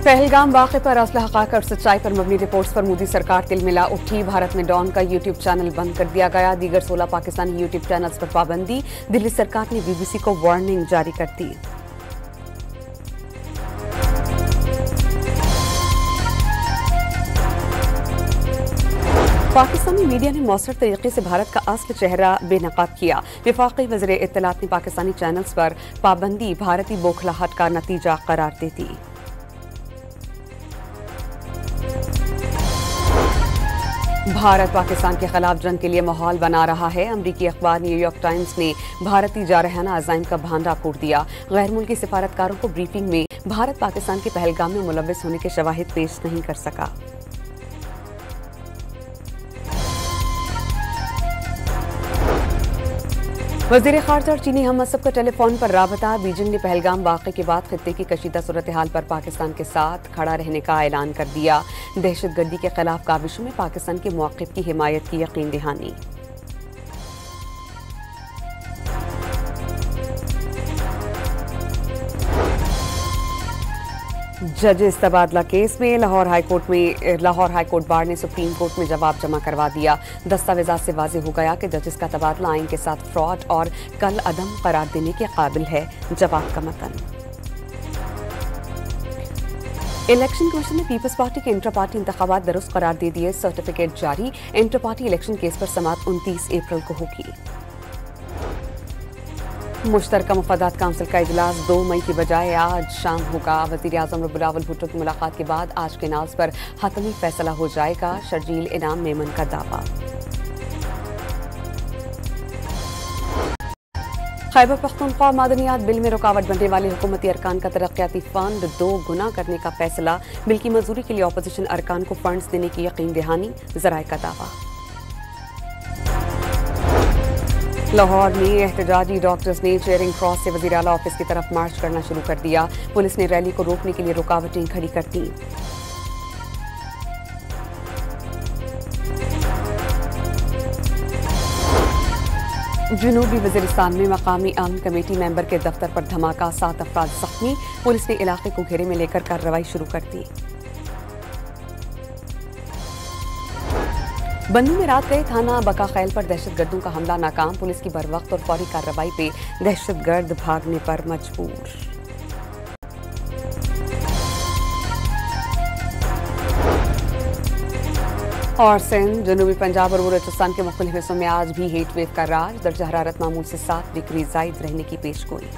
पहलगाम वाक़े पर असला हक़ाइक़ और सच्चाई पर मबनी रिपोर्ट्स पर मोदी सरकार तिलमिला उठी। भारत में डॉन का यूट्यूब चैनल बंद कर दिया गया। दीगर 16 पाकिस्तानी यूट्यूब चैनल्स पर पाबंदी। दिल्ली सरकार ने बीबीसी को वार्निंग जारी कर दी। पाकिस्तानी मीडिया ने मौसर तरीके से भारत का असली चेहरा बेनकाब किया। वफाकी वज़ीर इत्तलात ने पाकिस्तानी चैनल्स पर पाबंदी भारतीय बौखलाहट का नतीजा करार देती। भारत पाकिस्तान के खिलाफ जंग के लिए माहौल बना रहा है। अमरीकी अखबार न्यूयॉर्क टाइम्स ने भारतीय जारहाना अज़ाइम का भांडा फोड़ दिया। गैर मुल्की सिफारतकारों को ब्रीफिंग में भारत पाकिस्तान के पहलगाम में मुलव्वस होने के शवाहिद पेश नहीं कर सका। वज़ीर ख़ारजा और चीनी हम मनसब का टेलीफोन पर राबता। बीजिंग ने पहलगाम वाक़े के बाद खित्ते की कशीदा सूरत हाल पर पाकिस्तान के साथ खड़ा रहने का ऐलान कर दिया। दहशतगर्दी के खिलाफ काविशों में पाकिस्तान के मौक़िफ़ की हिमायत की यकीन दहानी। जजेस तबादला केस में लाहौर हाईकोर्ट बार ने सुप्रीम कोर्ट में जवाब जमा करवा दिया। दस्तावेज़ात से वाज़ेह हो गया कि जजेस का तबादला आइन के साथ फ्रॉड और कल अदम करार देने के काबिल है। जवाब का मतन। इलेक्शन कमीशन ने पीपल्स पार्टी के इंटर पार्टी इंतखाबात दुरुस्त करार दे दिए। सर्टिफिकेट जारी। इंटर पार्टी इलेक्शन केस पर समाअत 29 अप्रैल को होगी। मुश्तरका मुफादात काउंसिल का इजलास 2 मई की बजाय आज शाम होगा। वज़ीर आज़म बिलावल भुट्टो की मुलाकात के बाद आज के नाज पर हतमी फैसला हो जाएगा। शर्जील इनाम मेमन का दावा। खैबर पख्तूनख्वा मादनियात बिल में रुकावट बनने वाले हुकूमती अरकान का तरक्याती फंड 2 गुना करने का फैसला। बिल की मंजूरी के लिए अपोजिशन अरकान को फंड्स देने की यकीन दहानी। ज़राए का दावा। लाहौर में एहतजाजी डॉक्टर्स ने चेयरिंग क्रॉस से वज़ीर आला ऑफिस की तरफ मार्च करना शुरू कर दिया। पुलिस ने रैली को रोकने के लिए रुकावटें खड़ी कर दी। जनूबी वज़ीरिस्तान में मकामी अमन कमेटी मेंबर के दफ्तर पर धमाका, 7 अफराद जख्मी। पुलिस ने इलाके को घेरे में लेकर कार्रवाई शुरू कर दी। बन्नू में रात गए थाना बका खैल पर दहशतगर्दों का हमला नाकाम। पुलिस की बरवक्त और फौरी कार्रवाई पे दहशतगर्द भागने पर मजबूर। और सिंध, जनूबी पंजाब और बलूचिस्तान के मुख्तलिफ हिस्सों में आज भी हीट वेव का राज। दर्जा हरारत मामूल से 7 डिग्री ज़ायद रहने की पेशगोई।